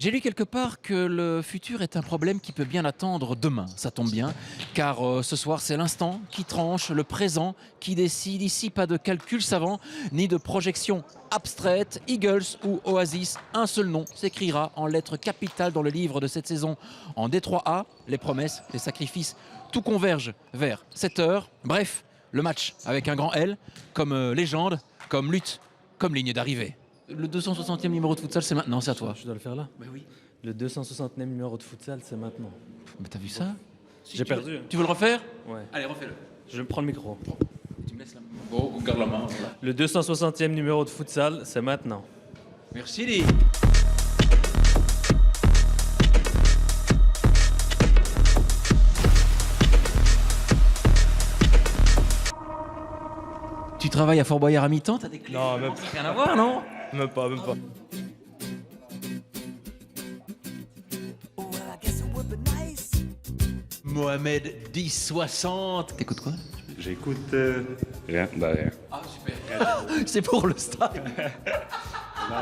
J'ai lu quelque part que le futur est un problème qui peut bien attendre demain. Ça tombe bien, car ce soir c'est l'instant qui tranche, le présent qui décide. Ici, pas de calcul savant, ni de projection abstraite. Eagles ou Oasis, un seul nom s'écrira en lettres capitales dans le livre de cette saison. En D3A, les promesses, les sacrifices, tout converge vers 7 heures. Bref, le match avec un grand L, comme légende, comme lutte, comme ligne d'arrivée. Le 260e numéro de futsal, c'est maintenant, c'est à toi. Je dois le faire là. Bah oui. Le 260e numéro de futsal, c'est maintenant. Mais t'as vu ça? J'ai perdu. Tu veux le refaire? Ouais. Allez, refais-le. Je prends le micro. Tu me laisses la main. Bon, on garde la main. Voilà. Le 260e numéro de futsal, c'est maintenant. Merci, Lee. Tu travailles à Fort Boyard à mi-temps? T'as des clés? Non, même Rien à voir, non? Même pas, même pas. Mohamed 1060. T'écoutes quoi? J'écoute rien, bah rien. Ah, super. C'est pour le stade. Non,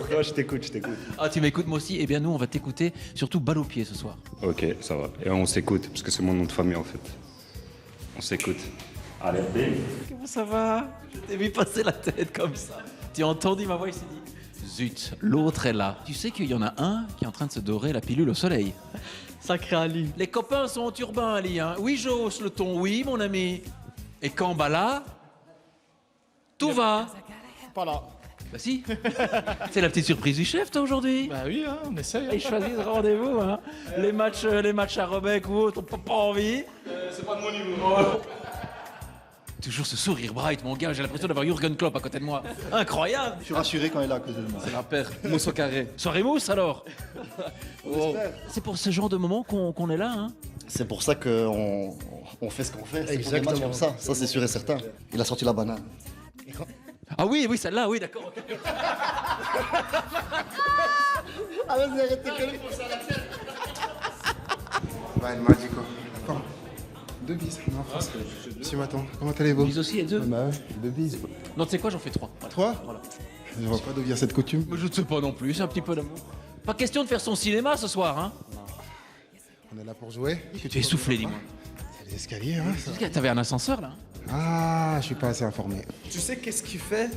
toi, je t'écoute. Ah, tu m'écoutes moi aussi? Eh bien, nous, on va t'écouter, surtout balle au pied ce soir. Ok, ça va. Et on s'écoute, parce que c'est mon nom de famille en fait. On s'écoute. Allez, bim. Comment ça va? Je t'ai vu passer la tête comme ça. Tu as entendu ma voix, il s'est dit zut, l'autre est là. Tu sais qu'il y en a un qui est en train de se dorer la pilule au soleil. Sacré Ali. Les copains sont en turban, Ali. Hein. Oui, je hausse le ton, oui, mon ami. Et quand là, tout va. Pas là. Bah si. C'est la petite surprise du chef, toi, aujourd'hui. Bah oui, hein, on essaye. Ils choisissent rendez-vous. Hein. Les matchs à Rebec ou autre, on n'a pas envie. C'est pas de mon niveau. Toujours ce sourire bright, mon gars. J'ai l'impression d'avoir Jürgen Klopp à côté de moi. Incroyable. Je suis rassuré quand il est là à cause de moi. C'est la paire. Mousse au carré. Soirée mousse, alors. Oh. C'est pour ce genre de moment qu'on est là. Hein. C'est pour ça qu'on fait ce qu'on fait. C'est pour des matchs comme ça. Ça, c'est sûr et certain. Il a sorti la banane. Ah oui, celle-là, oui, d'accord. Ok. Ah, vas-y, arrêtez que pour ça. Vai, il Magico. Attends. Deux bises. Non, France. Monsieur Maton, comment allez-vous? Ils aussi et deux. Bah ouais, deux bises. Non, tu sais quoi, j'en fais trois. Voilà. Trois? Voilà. Je vois pas d'où vient cette coutume. Mais je ne sais pas non plus, c'est un petit peu d'amour. Pas question de faire son cinéma ce soir, hein. On est là pour jouer. Tu es essoufflé, dis-moi. C'est les escaliers, hein. T'avais un ascenseur, là. Ah, je suis pas assez informé. Tu sais qu'est-ce qui fait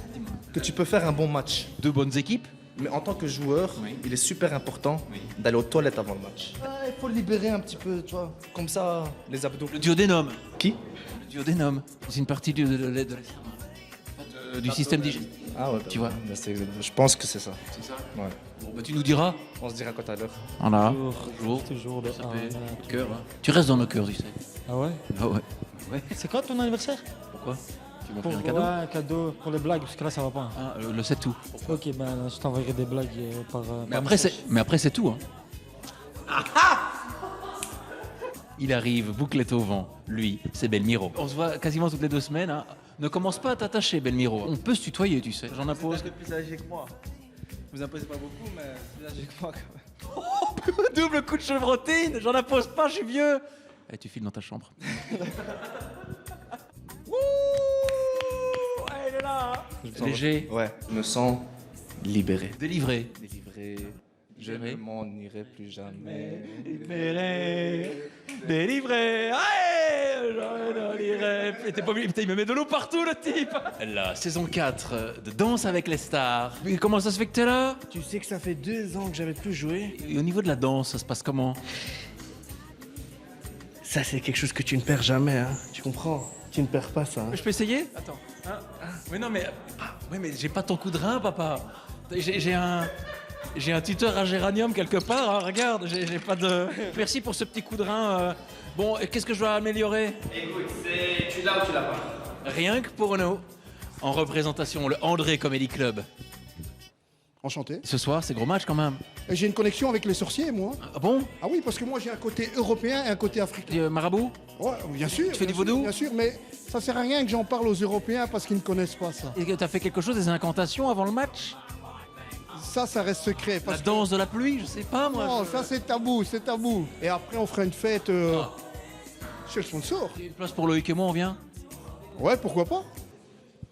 que tu peux faire un bon match? Deux bonnes équipes. Mais en tant que joueur, Oui. il est super important d'aller aux toilettes avant le match. Il faut le libérer un petit peu, tu vois. Comme ça, les abdos. Le duodénum. Qui? Le duodénum. C'est une partie de l'estomac. Du système digestif. Ah ouais, Tu vois. bah, je pense que c'est ça. C'est ça. Ouais. Bon, bah tu nous diras. On se dira quand à l'heure. Voilà. Toujours le Ça 1. fait coup de cœur, hein. Tu restes dans nos cœurs, tu sais. Ah ouais? Ah ouais. C'est quand ton anniversaire? Pourquoi? Tu m'as Pour offert un cadeau? un cadeau pour les blagues, parce que là ça va pas. Ah, le 7 tout. Ok, ben je t'enverrai des blagues par. Mais après c'est tout, hein. Il arrive, bouclette au vent. Lui, c'est Belmiro. On se voit quasiment toutes les 2 semaines. Hein. Ne commence pas à t'attacher, Belmiro. On peut se tutoyer, tu sais. J'en impose. plus âgé que moi. Vous imposez pas beaucoup, mais plus âgé que moi quand même. Double coup de chevrotine. J'en impose pas, je suis vieux. Et tu files dans ta chambre. Wouh, elle est là. Léger, Ouais, je me sens libéré. délivré. Délivré. Je Libéré. ne m'en irai plus jamais. Libéré, délivré, allez, j'en irai. T'es pas obligé, putain, il me met de l'eau partout, le type. La saison 4 de Danse avec les stars. Mais comment ça se fait que t'es là? Tu sais que ça fait 2 ans que j'avais plus joué. Et au niveau de la danse, ça se passe comment? Ça, c'est quelque chose que tu ne perds jamais, hein. Tu comprends? Tu ne perds pas ça. Hein. Je peux essayer? Attends. Mais non, mais... Oui, mais j'ai pas ton coup de rein, papa. J'ai un tuteur à géranium quelque part, hein, regarde, j'ai pas de... Merci pour ce petit coup de rein. Bon, et qu'est-ce que je dois améliorer? Écoute, tu l'as ou tu l'as pas? Rien que pour nous, en représentation, le André Comedy Club. Enchanté. Ce soir, c'est gros match quand même. Et j'ai une connexion avec les sorciers, moi. Ah bon? Ah oui, parce que moi j'ai un côté européen et un côté africain. Marabout? Ouais, bien sûr. Tu fais du bien sûr, vaudou? Bien sûr, mais ça sert à rien que j'en parle aux Européens parce qu'ils ne connaissent pas ça. Et t'as fait quelque chose, des incantations avant le match? Ça reste secret. La Parce danse de la pluie, je sais pas que... moi. Non, ça c'est tabou, c'est tabou. Et après on fera une fête chez le sponsor. Une place pour Loïc et moi, on vient? Ouais, pourquoi pas?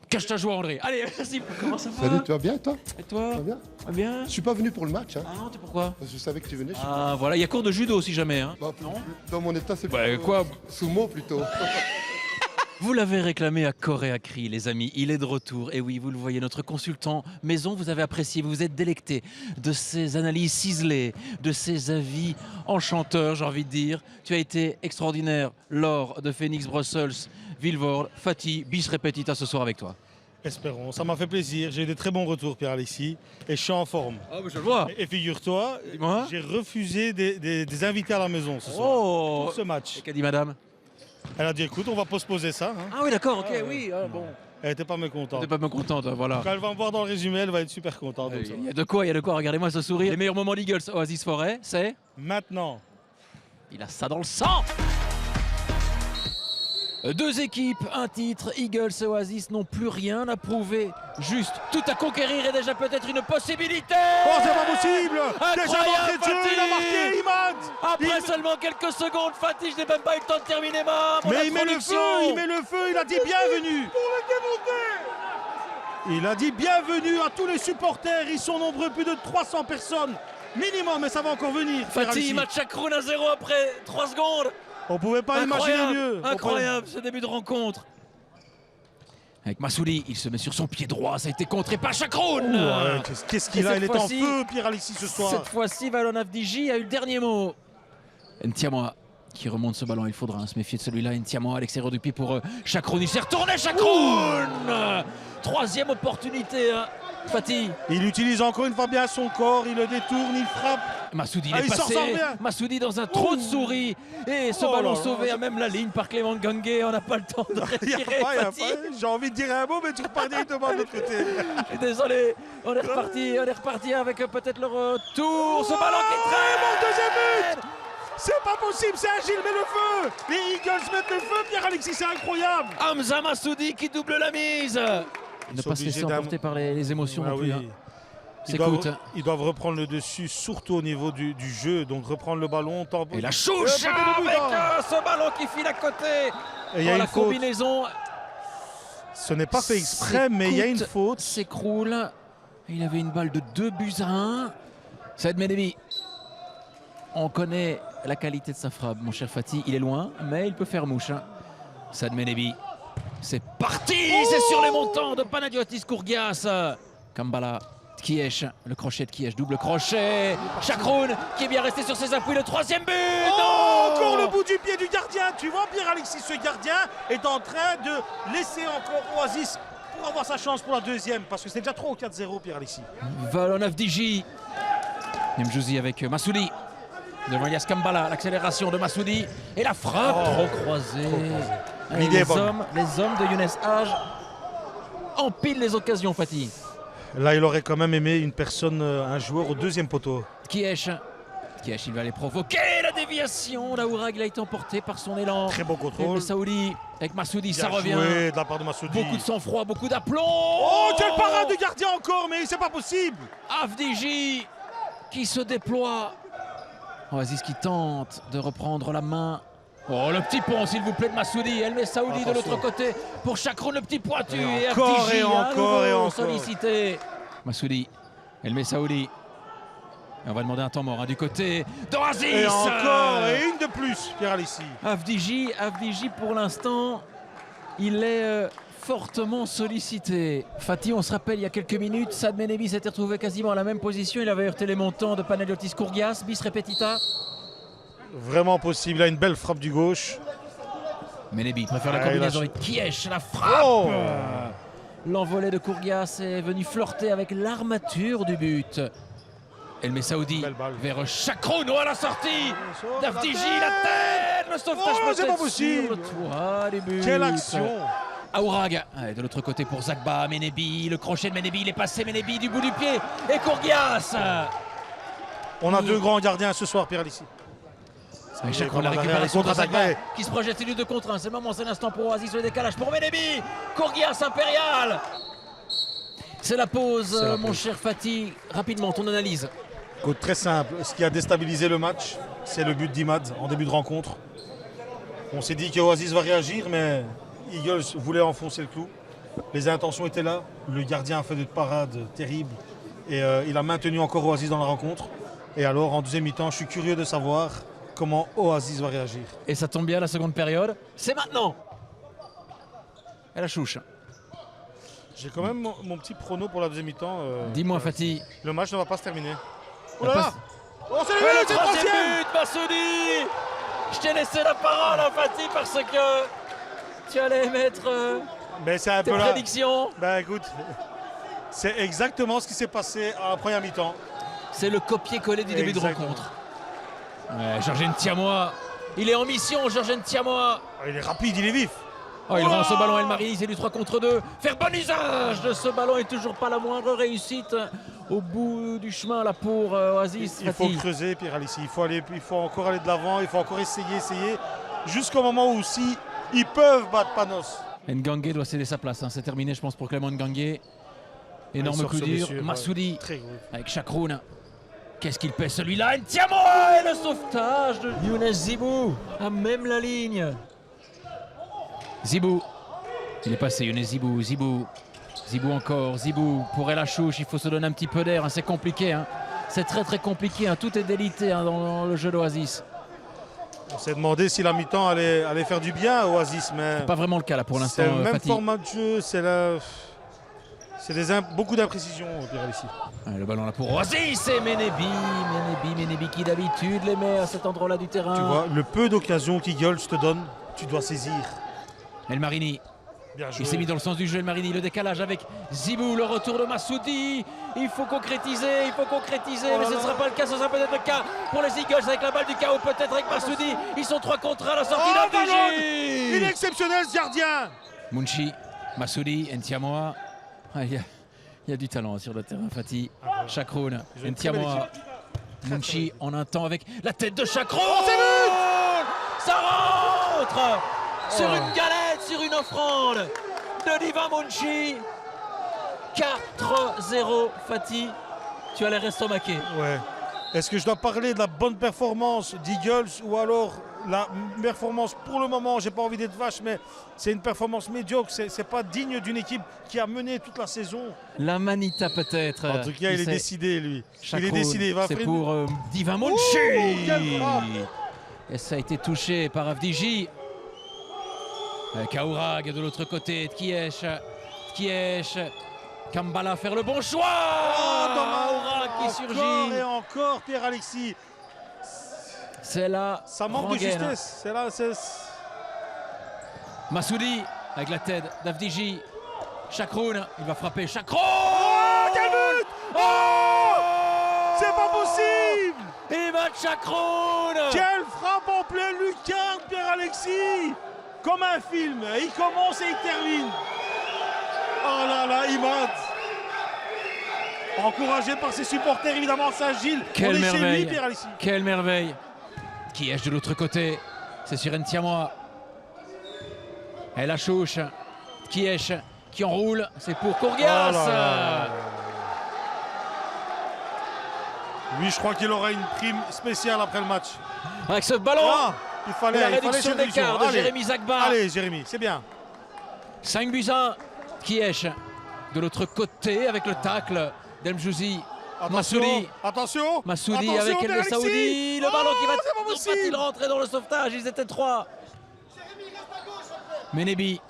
Cache ta joie, André. Allez, merci. Comment ça va? Salut, tu vas bien toi? Et toi? Ça va bien? Va bien? Je suis pas venu pour le match, hein. Ah non, t'es pourquoi? Parce que je savais que tu venais. Ah voilà, il y a cours de judo si jamais. Hein. Bah, dans mon état, c'est Bah, plutôt quoi? sumo plutôt. Vous l'avez réclamé à corps et à cri, les amis. Il est de retour. Et oui, vous le voyez, notre consultant maison, vous avez apprécié, vous vous êtes délecté de ses analyses ciselées, de ses avis enchanteurs, j'ai envie de dire. Tu as été extraordinaire lors de Phoenix Brussels, Vilvoorde, Fatih, bis repetita ce soir avec toi. Espérons, ça m'a fait plaisir. J'ai eu de très bons retours, Pierre-Alexis, et je suis en forme. Ah, mais je le vois. Et figure-toi, Dis-moi. j'ai refusé des invités à la maison ce soir Oh. pour ce match. Et qu'a dit madame? Elle a dit écoute, on va postposer ça. Hein. Ah oui, d'accord, ok, oui. Ah, bon. Elle n'était pas mécontente. T'es pas bien contente, voilà. Quand elle va me voir dans le résumé, elle va être super contente. donc ça Il va. y a de quoi, il y a de quoi. Regardez-moi ce sourire. Les meilleurs moments d'Eagles Oasis Forêt, c'est... Maintenant, Il a ça dans le sang. Deux équipes, un titre. Eagles et Oasis n'ont plus rien à prouver. Juste tout à conquérir est déjà peut-être une possibilité. oh, c'est pas possible. Déjà Incroyable, d'entrée de jeu, il a Fatih. marqué, Imad. Après seulement quelques secondes, Fatih, je n'ai même pas eu le temps de terminer mon Mais il met le introduction. feu, il met le feu, il a dit bienvenue. Il a dit bienvenue à tous les supporters, ils sont nombreux, plus de 300 personnes minimum, mais ça va encore venir. Fatih, match à Kroon 1-0 après 3 secondes. On pouvait pas imaginer Incroyable, mieux. incroyable ce début de rencontre. Avec Massouli, il se met sur son pied droit, ça a été contré par Chakroun. Ouais, qu'est-ce qu'il Et a? cette Il est en fois-ci- feu, Pierre-Alexis, ce soir. Cette fois-ci, Valon Avdiji a eu le dernier mot. Ntiamoa qui remonte ce ballon, il faudra se méfier de celui-là. Ntiamoa à l'extérieur du pied pour Chakroun. Il s'est retourné, Chakroun. Troisième opportunité, hein. Fatih. Il utilise encore une fois bien son corps, il le détourne, il frappe. Massoudi, Ah, il est il sort passé. sans rien. Massoudi dans un trou de souris. Et ce Oh ballon là là, sauvé à même la ligne par Clément Gangué. On n'a pas le temps de Il y a respirer, pas, il y a Fatih. pas. J'ai envie de dire un mot, mais tu repars directement de l'autre côté. Désolé, on est reparti avec peut-être le retour. Ce ballon qui est très Mon deuxième but. C'est pas possible, c'est Agile, met le feu. Les Eagles mettent le feu, Pierre-Alexis, c'est incroyable. Hamza Massoudi qui double la mise. Ne sont pas se laisser obligés emporter par les émotions Ah non plus. oui. hein. Ils S'écoute. doivent reprendre le dessus, surtout au niveau du jeu. Donc reprendre le ballon. Et la chouche avec ce ballon qui file à côté. Et il y a Oh, une la faute. combinaison Ce n'est pas fait exprès, mais il y a une faute. S'écroule. Il avait une balle de 2-1. Saïd Menemi. On connaît la qualité de sa frappe, mon cher Fatih. Il est loin, mais il peut faire mouche. hein. Saïd Menemi. C'est parti. C'est sur les montants de Panagiotis Kourgias. Kambala. Kiesh, le crochet de Kiesh, double crochet. Chakroun qui est bien resté sur ses appuis. Le troisième but. Oh, Non. encore le bout du pied du gardien. Tu vois, Pierre-Alexis, ce gardien est en train de laisser encore Oasis pour avoir sa chance pour la deuxième. Parce que c'est déjà 3 ou 4-0, Pierre-Alexis. Valon Avdiji. Nemjouzi avec Massoudi. Devant Elias Kambala, l'accélération de Massoudi. Et la frappe trop croisée. Et L'idée est bonne. les hommes de Younes Hage empilent les occasions, Fatih. Là, il aurait quand même aimé une personne, un joueur au deuxième poteau. Kiesh, il va les provoquer. La déviation. Daourag, il a été emporté par son élan. Très beau contrôle. Le Saoudi avec Massoudi, ça Bien revient. joué de la part de Massoudi. Beaucoup de sang-froid, beaucoup d'aplomb. Oh, quel parade de gardien encore, mais c'est pas possible. Avdiji qui se déploie. Oasis qui tente de reprendre la main. Oh, le petit pont, s'il vous plaît, de Massoudi. Elle met Saoudi de l'autre côté pour Chakroun, le petit pointu. Et encore, Avdiji, et à encore, et nouveau encore. sollicité. Massoudi, elle met Saoudi. Et on va demander un temps mort hein, du côté d'Oasis. Et encore, et une de plus, Pierre-Alexis. Avdiji, pour l'instant, il est fortement sollicité. Fatih, on se rappelle, il y a quelques minutes, Saad Menemi s'était retrouvé quasiment à la même position. Il avait heurté les montants de Panagiotis Kourgias, bis repetita. Vraiment possible, il a une belle frappe du gauche. Menemi préfère la Ah, combinaison il a- avec Kiesh, la frappe. Oh. L'envolée de Kourgias est venu flirter avec l'armature du but. El Messaoudi Belle balle. vers Chakroun à la sortie sauve d'Avdiji, la la tête, le sauvetage Oh, c'est peut-être pas possible. sur le toit du but. Quelle action. Aourag, de l'autre côté pour Zagba, Menebi, le crochet de Menebi, il est passé Menebi du bout du pied et Kourgias. On a deux grands gardiens ce soir, Pierre-Alexis. Et Chakroun Vraiment la la récupération de contre-attaque, Zagba ouais. qui se projette du 2 contre 1. C'est le moment, c'est l'instant pour Oasis, le décalage pour Menebi. Kourgias impérial. C'est la pause, C'est la mon pause. cher Fatih. Rapidement, ton analyse. Écoute, très simple. Ce qui a déstabilisé le match, c'est le but d'Imad en début de rencontre. On s'est dit que Oasis va réagir, mais Eagles voulait enfoncer le clou. Les intentions étaient là. Le gardien a fait des parades terribles. Et il a maintenu encore Oasis dans la rencontre. Et alors, en deuxième mi-temps, je suis curieux de savoir comment Oasis va réagir. Et ça tombe bien, la seconde période, c'est maintenant. Et la chouche. J'ai quand même mon petit prono pour la deuxième mi-temps. Dis-moi, Fatih. Le match ne va pas se terminer. Oh La là là passe- Oh, c'est Et le le but, c'est le troisième troisième. but, Massoudi. Je t'ai laissé la parole, hein, Fatih, parce que tu allais mettre Mais c'est un tes peu là. prédictions. Ben écoute, c'est exactement ce qui s'est passé à la première mi-temps. C'est le copier-coller du début de Exactement. rencontre. Ouais, Georges Tiamois. Il est en mission, Georges Tiamois. Il est rapide, il est vif. Oh, il rend ce ballon à El Marini, c'est du 3 contre 2. Faire bon usage de ce ballon et toujours pas la moindre réussite au bout du chemin là pour Oasis. Il faut Fatih. creuser, Pierre Alissi. Il faut encore aller de l'avant, il faut encore essayer. Jusqu'au moment où si ils peuvent battre Panos. Ngangué doit céder sa place, hein. C'est terminé je pense pour Clément Ngangué. Énorme coup dur, Massoudi Très gros. avec Chakroun. Qu'est-ce qu'il pèse celui-là? Ntiamoa et le sauvetage de Younes Zibou à même la ligne. Zibou, il est passé Younes Zibou, Zibou encore, Zibou pour El Achouch, il faut se donner un petit peu d'air, hein. C'est compliqué, hein. C'est très compliqué, hein. Tout est délité, hein, dans le jeu d'Oasis. On s'est demandé si la mi-temps allait faire du bien à Oasis, mais Pas vraiment le cas là pour l'instant, c'est le même Fatih. format de jeu, beaucoup d'imprécisions, Pierre Alissi. Le ballon là pour Oasis et Menebi qui d'habitude les met à cet endroit-là du terrain. Tu vois, le peu d'occasions qu'Eagles te donne, tu dois saisir. El Marini, Bien joué. il s'est mis dans le sens du jeu El Marini, le décalage avec Zibou, le retour de Massoudi. Il faut concrétiser, mais ce ne sera pas le cas, ce sera peut-être le cas pour les Eagles avec la balle du chaos, peut-être avec Massoudi. Ils sont 3 contre 1 à la sortie Oh, d'Abdiji. Il est exceptionnel ce gardien. Munchi, Massoudi, Ntiamoa. Ah, il y a du talent sur le terrain, Fatih. Chakroun, Ils ont une très belle Ntiamoa. Munchi en un temps avec la tête de Chakroun. Oh, c'est but. Ça rentre sur Oh. une galette, sur une offrande de Diva Munchi. 4-0, Fatih. Tu as l'air estomaqué. Ouais. Est-ce que je dois parler de la bonne performance d'Eagles ou alors la performance pour le moment, j'ai pas envie d'être vache, mais c'est une performance médiocre, c'est pas digne d'une équipe qui a mené toute la saison. La Manita peut-être. En tout cas, il est décidé, lui. Chakroun, Il est décidé. Il va c'est faire pour Diva Munchi. quelle frappe. Et ça a été touché par Avdiji. Kaourag de l'autre côté, Tkiesh. Kambala faire le bon choix. Kaourag qui surgit. Encore et encore, Pierre Alexis. C'est là. Ça manque de justesse. C'est là, Massoudi avec la tête d'Avdiji. Chakroun, il va frapper. Chakroun. Oh, quel but! Oh! C'est pas possible! Imad Chakroun. Quelle frappe en pleine lucarne, Pierre Alexis! Comme un film, il commence et il termine. Oh là là, Imad! Encouragé par ses supporters, évidemment, Saint-Gilles. On Quelle est chez lui, merveille. Pierre Alexis. Quelle merveille. Qui est de l'autre côté? C'est sur Ntiamoa. El Achouch. Kiesh qui enroule. C'est pour Courgias. Oh là là. Lui, je crois qu'il aura une prime spéciale après le match. Avec ce ballon. Ah, il fallait, la il fallait réduction cette d'écart réduction. de Jérémy Zagba. Allez, Jérémy, c'est bien. 5 buts 1. Kiesh de l'autre côté avec le tacle d'Elmjouzi. Massoudi. Attention. Massoudi Attention, avec El Pierre Alexis. Saoudi. Le Oh, ballon qui va c'est pas possible. va-t-il rentrer dans le sauvetage? Ils étaient 3. Menebi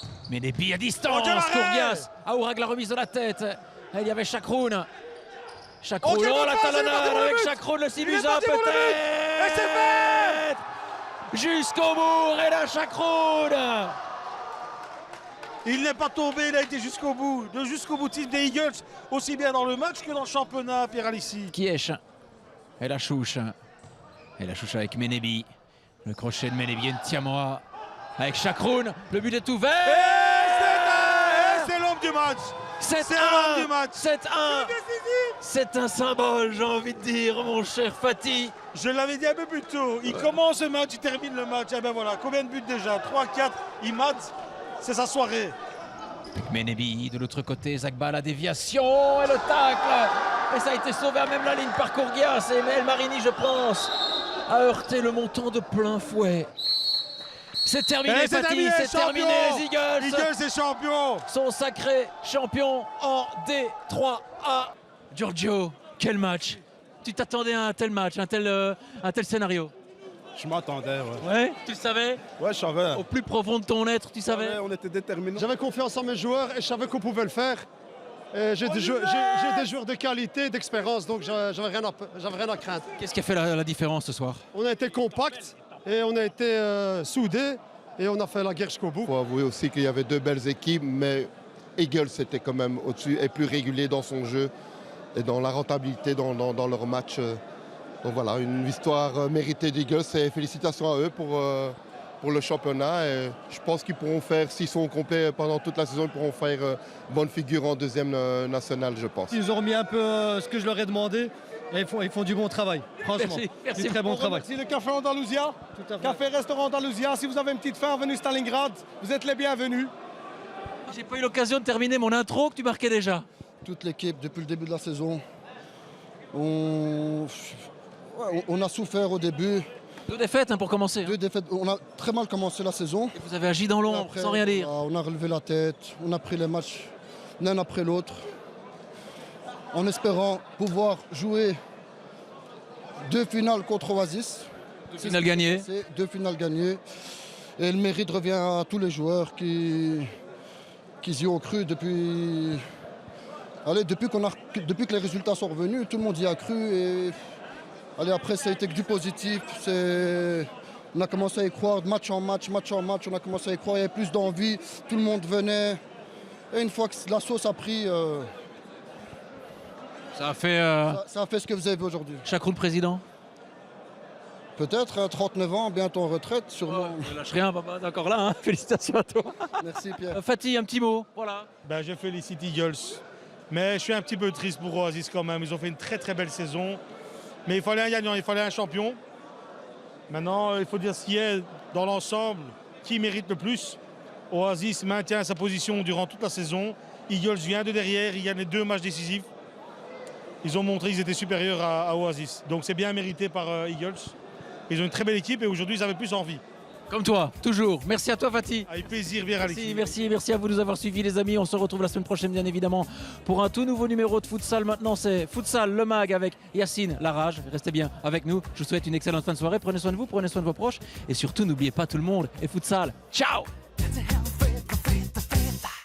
à distance. Oh, quel arrêt. Courgias. Aourag la remise de la tête. Et il y avait Chakroun. Chakroun. Oh, quelle Oh, la passe, il est parti talonnade pour le avec but. Chakroun. Le Il est 6 parti pour le but. Et c'est fait. jusqu'au bout. Et là, Chakroun. Il n'est pas tombé, il a été jusqu'au bout. Jusqu'au boutiste des Eagles, aussi bien dans le match que dans le championnat, Pierre Alexis. Kiesh. Et la chouche. Et la chouche avec Menebi. Le crochet de Menebi. Ntiamoa avec Chakroun. Le but est ouvert. Et c'est l'homme du match. 7-1. C'est l'homme du match. 7-1. C'est un symbole, j'ai envie de dire, mon cher Fatih. Je l'avais dit un peu plus tôt. Il commence le match, il termine le match. Et ben voilà, combien de buts déjà? 3-4. Il mate. C'est sa soirée. Menebi de l'autre côté, Zagba la déviation et le tacle. Et ça a été sauvé à même la ligne par Courgias. Et El Marini, je pense, a heurté le montant de plein fouet. C'est terminé, Et c'est Fatih, terminé, c'est terminé, les Eagles Eagles est champion. sont sacrés champions en D3A. Giorgio, quel match! Tu t'attendais à un tel match, un tel scénario? Je m'attendais, ouais. Ouais, tu le savais? Ouais, je savais. Au plus profond de ton être, tu savais? On était déterminés. J'avais confiance en mes joueurs et je savais qu'on pouvait le faire. Et j'ai des joueurs de qualité, d'expérience, donc j'avais rien à craindre. Qu'est-ce qui a fait la différence ce soir? On a été compact et on a été soudés et on a fait la guerre jusqu'au bout. Il faut avouer aussi qu'il y avait deux belles équipes, mais Eagles était quand même au-dessus et plus régulier dans son jeu et dans la rentabilité dans leur match. Donc voilà, une victoire méritée d'Eagles et félicitations à eux pour le championnat. Et je pense qu'ils pourront faire, s'ils sont complets pendant toute la saison, ils pourront faire bonne figure en deuxième nationale, je pense. Ils ont remis un peu ce que je leur ai demandé et ils font du bon travail, franchement. Merci. Du très bon travail. Merci le Café Andalusia, Café-Restaurant Andalusia. Si vous avez une petite faim, venez Stalingrad, vous êtes les bienvenus. J'ai pas eu l'occasion de terminer mon intro que tu marquais déjà. Toute l'équipe, depuis le début de la saison, on a souffert au début. 2 défaites pour commencer. 2 défaites. On a très mal commencé la saison. Et vous avez agi dans l'ombre Après, sans rien dire. On a relevé la tête, on a pris les matchs l'un après l'autre, en espérant pouvoir jouer 2 finales contre Oasis. 2 finales gagnées. 2 finales gagnées. Et le mérite revient à tous les joueurs qui y ont cru depuis que les résultats sont revenus. Tout le monde y a cru. Et après, ça a été que du positif. On a commencé à y croire de match en match. On a commencé à y croire. Il y avait plus d'envie. Tout le monde venait. Et une fois que la sauce a pris, Ça a fait ça a fait ce que vous avez vu aujourd'hui. Chacun le président. Peut-être 39 ans, bientôt en retraite, sûrement. Ne lâche rien, papa, t'es encore là. Hein. Félicitations à toi. Merci Pierre. Fatih, un petit mot. Voilà. Ben, je félicite Eagles. Mais je suis un petit peu triste pour Oasis quand même. Ils ont fait une très très belle saison. Mais il fallait un gagnant, il fallait un champion. Maintenant, il faut dire ce qui est dans l'ensemble, qui mérite le plus. Oasis maintient sa position durant toute la saison. Eagles vient de derrière, il gagne les 2 matchs décisifs. Ils ont montré qu'ils étaient supérieurs à Oasis. Donc c'est bien mérité par Eagles. Ils ont une très belle équipe et aujourd'hui ils avaient plus envie. Comme toi, toujours. Merci à toi, Fatih. Avec plaisir, bien Alexis. Merci à vous de nous avoir suivis, les amis. On se retrouve la semaine prochaine, bien évidemment, pour un tout nouveau numéro de Futsal. Maintenant, c'est Futsal, le mag avec Yacine Larage. Restez bien avec nous. Je vous souhaite une excellente fin de soirée. Prenez soin de vous, prenez soin de vos proches. Et surtout, n'oubliez pas tout le monde. Et Futsal, ciao!